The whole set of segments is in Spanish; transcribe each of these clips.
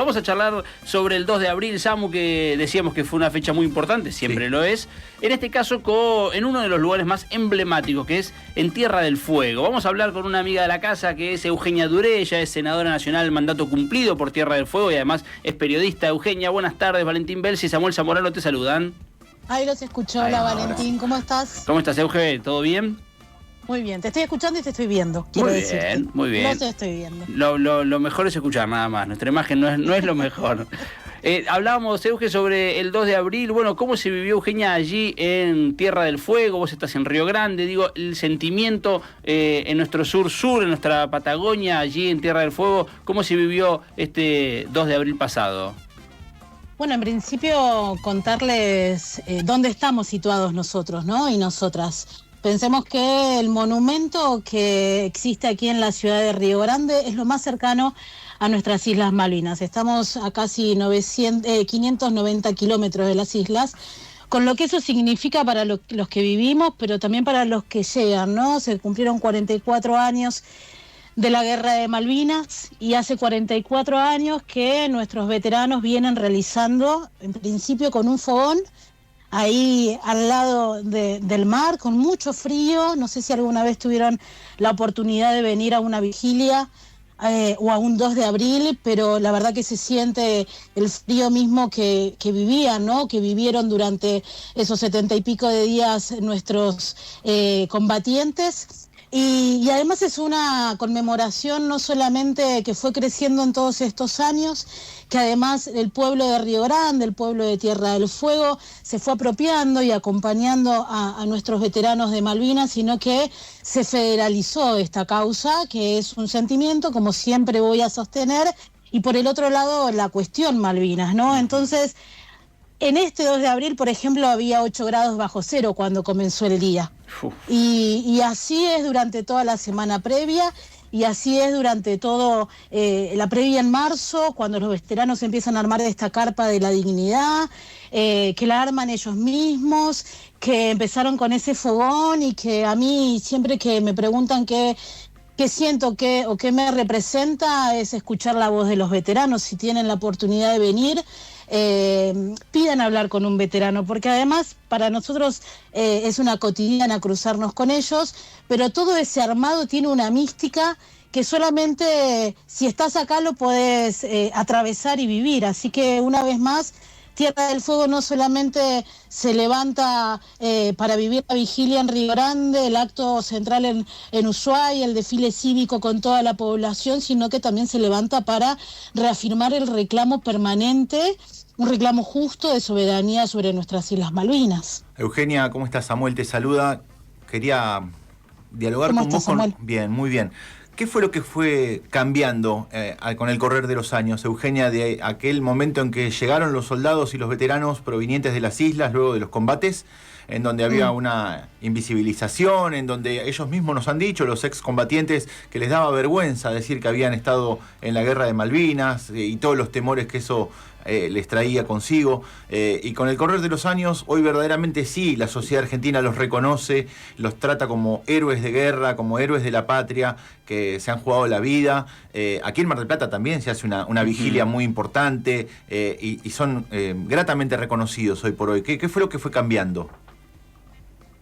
Vamos a charlar sobre el 2 de abril, Samu, que decíamos que fue una fecha muy importante, siempre lo es. En este caso, en uno de los lugares más emblemáticos, que es en Tierra del Fuego. Vamos a hablar con una amiga de la casa, que es Eugenia Duré. Ella es senadora nacional, mandato cumplido por Tierra del Fuego, y además es periodista. Eugenia, buenas tardes. Valentín Belsi y Samuel Zamorano te saludan. Ahí los escuchó. Hola, Valentín, ¿cómo estás? ¿Cómo estás, Euge? ¿Todo bien? Muy bien, te estoy escuchando y te estoy viendo. Muy bien, muy bien. No te estoy viendo. Lo mejor es escuchar, nada más. Nuestra imagen no es lo mejor. Hablábamos, Euge, sobre el 2 de abril. Bueno, ¿cómo se vivió, Eugenia, allí en Tierra del Fuego? Vos estás en Río Grande. Digo, el sentimiento en nuestro sur, en nuestra Patagonia, allí en Tierra del Fuego. ¿Cómo se vivió este 2 de abril pasado? Bueno, en principio contarles dónde estamos situados nosotros, ¿no? Y nosotras. Pensemos que el monumento que existe aquí en la ciudad de Río Grande es lo más cercano a nuestras Islas Malvinas. Estamos a casi 590 kilómetros de las islas, con lo que eso significa para los que vivimos, pero también para los que llegan, ¿no? Se cumplieron 44 años de la Guerra de Malvinas y hace 44 años que nuestros veteranos vienen realizando, en principio con un fogón, ahí al lado del mar, con mucho frío. No sé si alguna vez tuvieron la oportunidad de venir a una vigilia o a un 2 de abril, pero la verdad que se siente el frío mismo que vivían, ¿no? Que vivieron durante esos 70 y pico de días nuestros combatientes. Y además es una conmemoración no solamente que fue creciendo en todos estos años, que además el pueblo de Río Grande, el pueblo de Tierra del Fuego, se fue apropiando y acompañando a nuestros veteranos de Malvinas, sino que se federalizó esta causa, que es un sentimiento, como siempre voy a sostener, y por el otro lado la cuestión Malvinas, ¿no? Entonces, en este 2 de abril, por ejemplo, había 8 grados bajo cero cuando comenzó el día. Y así es durante toda la semana previa, y así es durante todo la previa en marzo, cuando los veteranos empiezan a armar esta carpa de la dignidad, que la arman ellos mismos, que empezaron con ese fogón, y que a mí siempre que me preguntan qué siento o qué me representa es escuchar la voz de los veteranos. Si tienen la oportunidad de venir, pidan hablar con un veterano, porque además para nosotros es una cotidiana cruzarnos con ellos, pero todo ese armado tiene una mística que solamente si estás acá lo podés atravesar y vivir. Así que una vez más, Tierra del Fuego no solamente se levanta para vivir la vigilia en Río Grande, el acto central en Ushuaia, el desfile cívico con toda la población, sino que también se levanta para reafirmar el reclamo permanente, un reclamo justo de soberanía sobre nuestras Islas Malvinas. Eugenia, ¿cómo estás? Samuel te saluda. Quería dialogar con vos. Bien, muy bien. ¿Qué fue lo que fue cambiando con el correr de los años, Eugenia, de aquel momento en que llegaron los soldados y los veteranos provenientes de las islas luego de los combates, en donde había una invisibilización, en donde ellos mismos nos han dicho, los excombatientes, que les daba vergüenza decir que habían estado en la Guerra de Malvinas y todos los temores que eso les traía consigo, y con el correr de los años, hoy verdaderamente sí, la sociedad argentina los reconoce, los trata como héroes de guerra, como héroes de la patria, que se han jugado la vida. Aquí en Mar del Plata también se hace una vigilia muy importante, y son gratamente reconocidos hoy por hoy. ¿Qué fue lo que fue cambiando?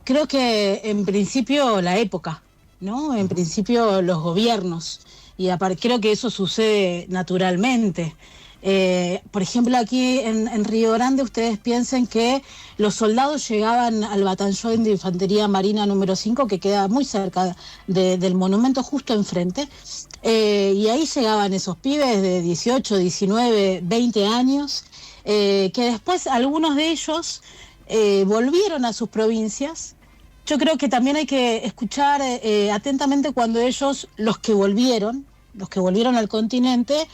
Creo que en principio la época, ¿no? En principio los gobiernos, y creo que eso sucede naturalmente. Por ejemplo, aquí en Río Grande ustedes piensen que los soldados llegaban al batallón de infantería marina número 5, que queda muy cerca del monumento, justo enfrente, y ahí llegaban esos pibes de 18, 19, 20 años, que después algunos de ellos volvieron a sus provincias. Yo creo que también hay que escuchar atentamente cuando ellos, los que volvieron al continente,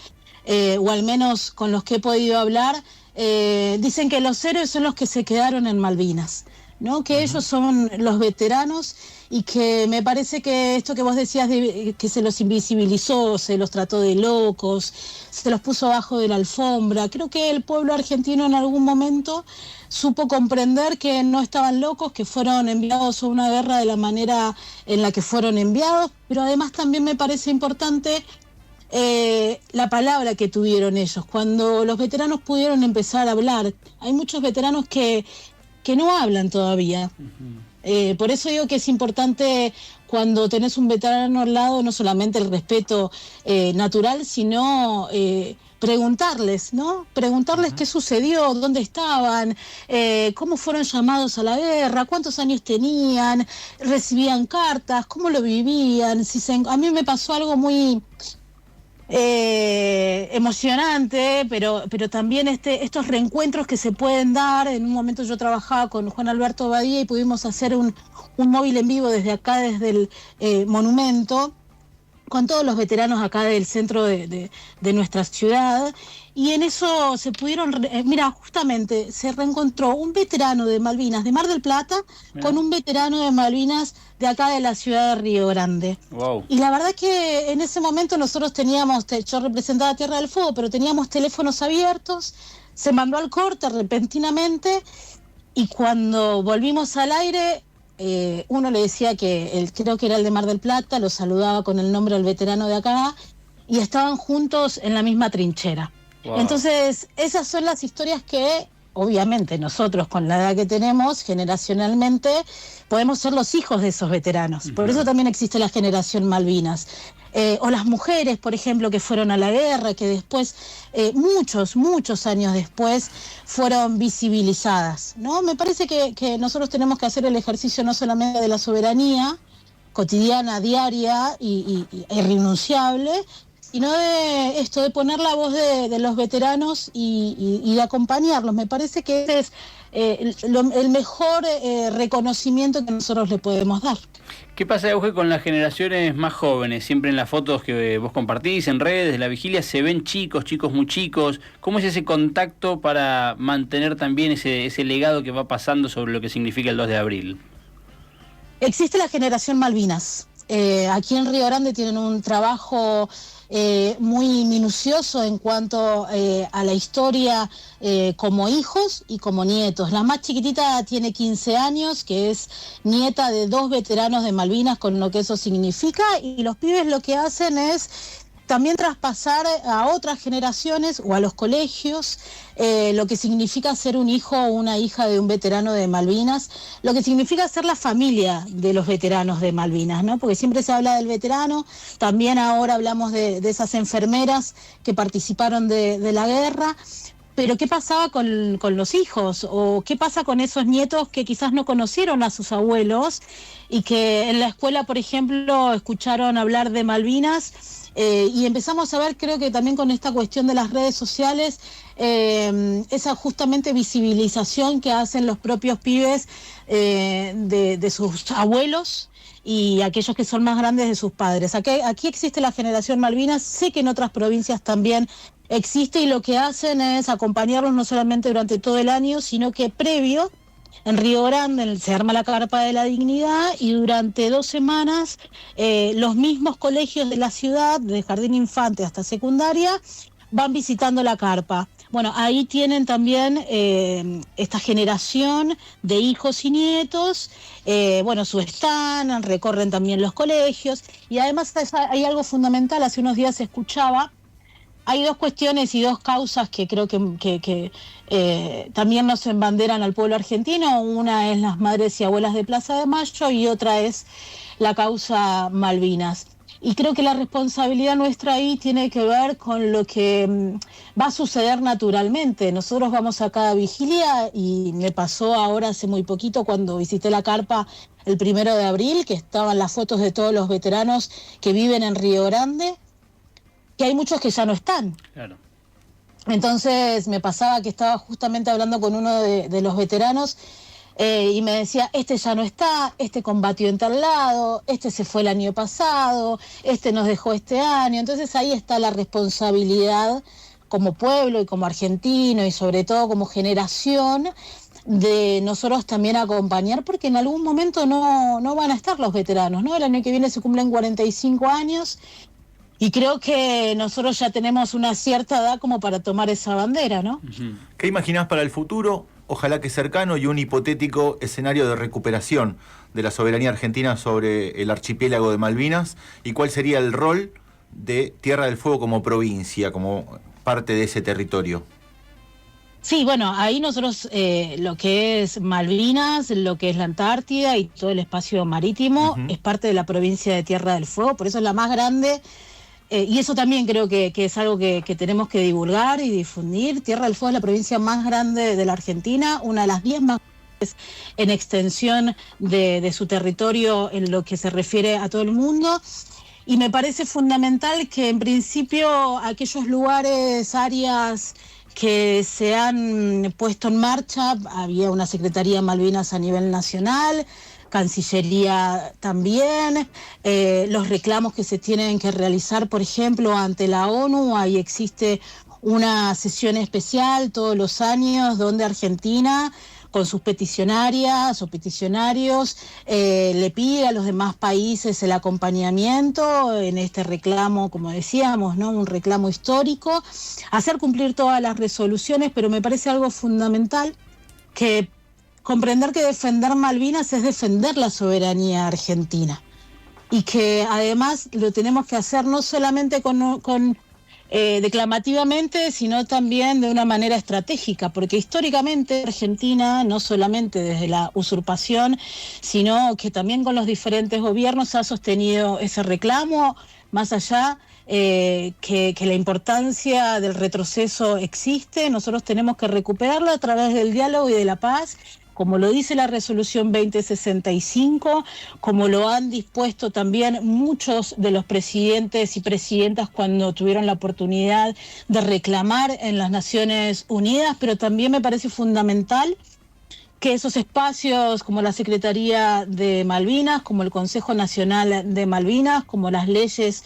o al menos con los que he podido hablar, dicen que los héroes son los que se quedaron en Malvinas, ¿no? Que ellos son los veteranos, y que me parece que esto que vos decías de que se los invisibilizó, se los trató de locos, se los puso abajo de la alfombra. Creo que el pueblo argentino en algún momento supo comprender que no estaban locos, que fueron enviados a una guerra de la manera en la que fueron enviados, pero además también me parece importante la palabra que tuvieron ellos, cuando los veteranos pudieron empezar a hablar. Hay muchos veteranos que no hablan todavía. Por eso digo que es importante cuando tenés un veterano al lado, no solamente el respeto natural, sino preguntarles, ¿no? Preguntarles qué sucedió, dónde estaban, cómo fueron llamados a la guerra, cuántos años tenían, recibían cartas, cómo lo vivían. A mí me pasó algo muy emocionante, pero también estos reencuentros que se pueden dar. En un momento yo trabajaba con Juan Alberto Badía y pudimos hacer un móvil en vivo desde acá, desde el monumento, con todos los veteranos acá del centro de nuestra ciudad, y en eso se pudieron, mira, justamente se reencontró un veterano de Malvinas de Mar del Plata con un veterano de Malvinas de acá de la ciudad de Río Grande. Wow. Y la verdad que en ese momento nosotros teníamos, yo representaba Tierra del Fuego, pero teníamos teléfonos abiertos, se mandó al corte repentinamente, y cuando volvimos al aire, uno le decía que creo que era el de Mar del Plata, lo saludaba con el nombre del veterano de acá, y estaban juntos en la misma trinchera. Wow. Entonces, esas son las historias que, obviamente, nosotros con la edad que tenemos, generacionalmente, podemos ser los hijos de esos veteranos. Por eso también existe la generación Malvinas. O las mujeres, por ejemplo, que fueron a la guerra, que después, muchos años después, fueron visibilizadas, ¿no? Me parece que nosotros tenemos que hacer el ejercicio no solamente de la soberanía cotidiana, diaria y irrenunciable, sino de esto, de poner la voz de los veteranos y de acompañarlos. Me parece que ese es el mejor reconocimiento que nosotros le podemos dar. ¿Qué pasa, Euge, con las generaciones más jóvenes? Siempre en las fotos que vos compartís en redes de la vigilia se ven chicos muy chicos. ¿Cómo es ese contacto para mantener también ese legado que va pasando sobre lo que significa el 2 de abril? Existe la generación Malvinas. Aquí en Río Grande tienen un trabajo muy minucioso en cuanto a la historia como hijos y como nietos. La más chiquitita tiene 15 años, que es nieta de 2 veteranos de Malvinas, con lo que eso significa, y los pibes lo que hacen es también traspasar a otras generaciones o a los colegios lo que significa ser un hijo o una hija de un veterano de Malvinas, lo que significa ser la familia de los veteranos de Malvinas, ¿no? Porque siempre se habla del veterano, también ahora hablamos de esas enfermeras que participaron de la guerra. Pero ¿qué pasaba con los hijos? ¿O qué pasa con esos nietos que quizás no conocieron a sus abuelos y que en la escuela, por ejemplo, escucharon hablar de Malvinas? Y empezamos a ver, creo que también con esta cuestión de las redes sociales, esa justamente visibilización que hacen los propios pibes de sus abuelos y aquellos que son más grandes de sus padres. Aquí existe la generación Malvinas, sé que en otras provincias también existe, y lo que hacen es acompañarlos no solamente durante todo el año, sino que previo, en Río Grande se arma la Carpa de la Dignidad, y durante 2 semanas los mismos colegios de la ciudad, de jardín infante hasta secundaria, van visitando la carpa. Bueno, ahí tienen también esta generación de hijos y nietos, su stand, recorren también los colegios, y además hay algo fundamental. Hace unos días escuchaba, hay 2 cuestiones y 2 causas que creo que también nos embanderan al pueblo argentino. Una es las madres y abuelas de Plaza de Mayo, y otra es la causa Malvinas. Y creo que la responsabilidad nuestra ahí tiene que ver con lo que va a suceder naturalmente. Nosotros vamos a cada vigilia, y me pasó ahora hace muy poquito cuando visité la carpa el 1 de abril, que estaban las fotos de todos los veteranos que viven en Río Grande, que hay muchos que ya no están. Claro. Entonces me pasaba que estaba justamente hablando con uno de los veteranos, y me decía, este ya no está, este combatió en tal lado, este se fue el año pasado, este nos dejó este año. Entonces ahí está la responsabilidad como pueblo y como argentino, y sobre todo como generación, de nosotros también acompañar, porque en algún momento no van a estar los veteranos, ¿no? El año que viene se cumplen 45 años, y creo que nosotros ya tenemos una cierta edad como para tomar esa bandera, ¿no? ¿Qué imaginás para el futuro? Ojalá que cercano, y un hipotético escenario de recuperación de la soberanía argentina sobre el archipiélago de Malvinas. ¿Y cuál sería el rol de Tierra del Fuego como provincia, como parte de ese territorio. Sí, bueno, ahí nosotros lo que es Malvinas, lo que es la Antártida y todo el espacio marítimo es parte de la provincia de Tierra del Fuego, por eso es la más grande. Y eso también creo que es algo que tenemos que divulgar y difundir. Tierra del Fuego es la provincia más grande de la Argentina, una de las 10 más grandes en extensión de su territorio en lo que se refiere a todo el mundo. Y me parece fundamental que en principio aquellos lugares, áreas que se han puesto en marcha, había una Secretaría de Malvinas a nivel nacional, Cancillería también, los reclamos que se tienen que realizar, por ejemplo, ante la ONU, ahí existe una sesión especial todos los años donde Argentina, con sus peticionarias o peticionarios, le pide a los demás países el acompañamiento en este reclamo, como decíamos, ¿no? Un reclamo histórico, hacer cumplir todas las resoluciones, pero me parece algo fundamental que comprender que defender Malvinas es defender la soberanía argentina y que además lo tenemos que hacer no solamente declamativamente, sino también de una manera estratégica, porque históricamente Argentina, no solamente desde la usurpación, sino que también con los diferentes gobiernos ha sostenido ese reclamo, más allá que la importancia del retroceso existe, nosotros tenemos que recuperarlo a través del diálogo y de la paz, como lo dice la resolución 2065, como lo han dispuesto también muchos de los presidentes y presidentas cuando tuvieron la oportunidad de reclamar en las Naciones Unidas, pero también me parece fundamental que esos espacios como la Secretaría de Malvinas, como el Consejo Nacional de Malvinas, como las leyes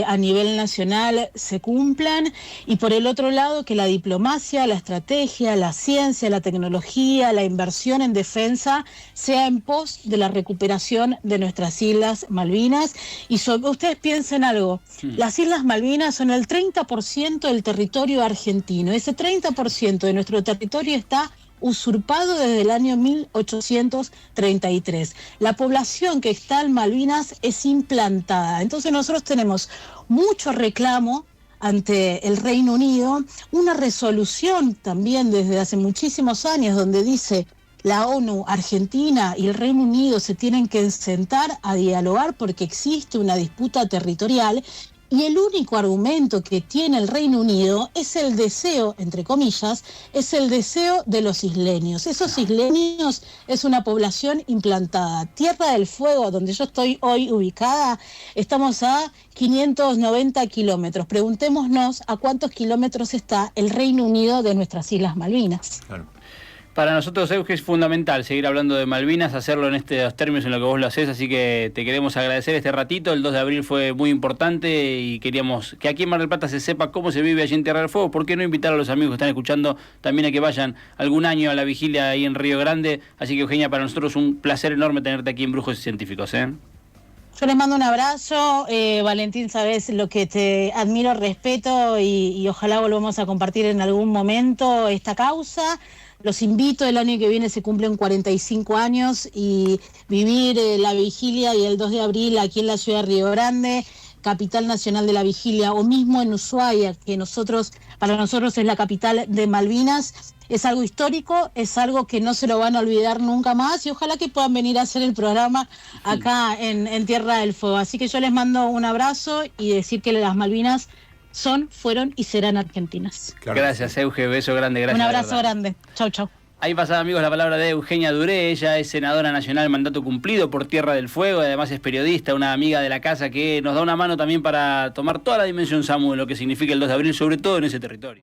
a nivel nacional se cumplan, y por el otro lado que la diplomacia, la estrategia, la ciencia, la tecnología, la inversión en defensa sea en pos de la recuperación de nuestras Islas Malvinas. Y ustedes piensen algo, las Islas Malvinas son el 30% del territorio argentino, ese 30% de nuestro territorio está usurpado desde el año 1833. La población que está en Malvinas es implantada. Entonces nosotros tenemos mucho reclamo ante el Reino Unido, una resolución también desde hace muchísimos años donde dice la ONU, Argentina y el Reino Unido se tienen que sentar a dialogar porque existe una disputa territorial. Y el único argumento que tiene el Reino Unido es el deseo, entre comillas, es el deseo de los isleños. Esos isleños es una población implantada. Tierra del Fuego, donde yo estoy hoy ubicada, estamos a 590 kilómetros. Preguntémonos a cuántos kilómetros está el Reino Unido de nuestras Islas Malvinas. Claro. Para nosotros, Euge, es fundamental seguir hablando de Malvinas, hacerlo en estos términos en los que vos lo hacés, así que te queremos agradecer este ratito. El 2 de abril fue muy importante y queríamos que aquí en Mar del Plata se sepa cómo se vive allí en Tierra del Fuego. ¿Por qué no invitar a los amigos que están escuchando también a que vayan algún año a la vigilia ahí en Río Grande? Así que, Eugenia, para nosotros es un placer enorme tenerte aquí en Brujos y Científicos, ¿eh? Yo les mando un abrazo, Valentín, sabes lo que te admiro, respeto y ojalá volvamos a compartir en algún momento esta causa. Los invito, el año que viene se cumplen 45 años y vivir la vigilia y el 2 de abril aquí en la ciudad de Río Grande, capital nacional de la vigilia, o mismo en Ushuaia, que para nosotros es la capital de Malvinas, es algo histórico, es algo que no se lo van a olvidar nunca más y ojalá que puedan venir a hacer el programa acá en Tierra del Fuego. Así que yo les mando un abrazo y decir que las Malvinas fueron y serán argentinas. Claro. Gracias, Euge, beso grande, gracias. Un abrazo grande. Chau, chau. Ahí pasaba, amigos, la palabra de Eugenia Duré. Ella es senadora nacional, mandato cumplido por Tierra del Fuego, además es periodista, una amiga de la casa que nos da una mano también para tomar toda la dimensión, Samu, de lo que significa el 2 de abril, sobre todo en ese territorio.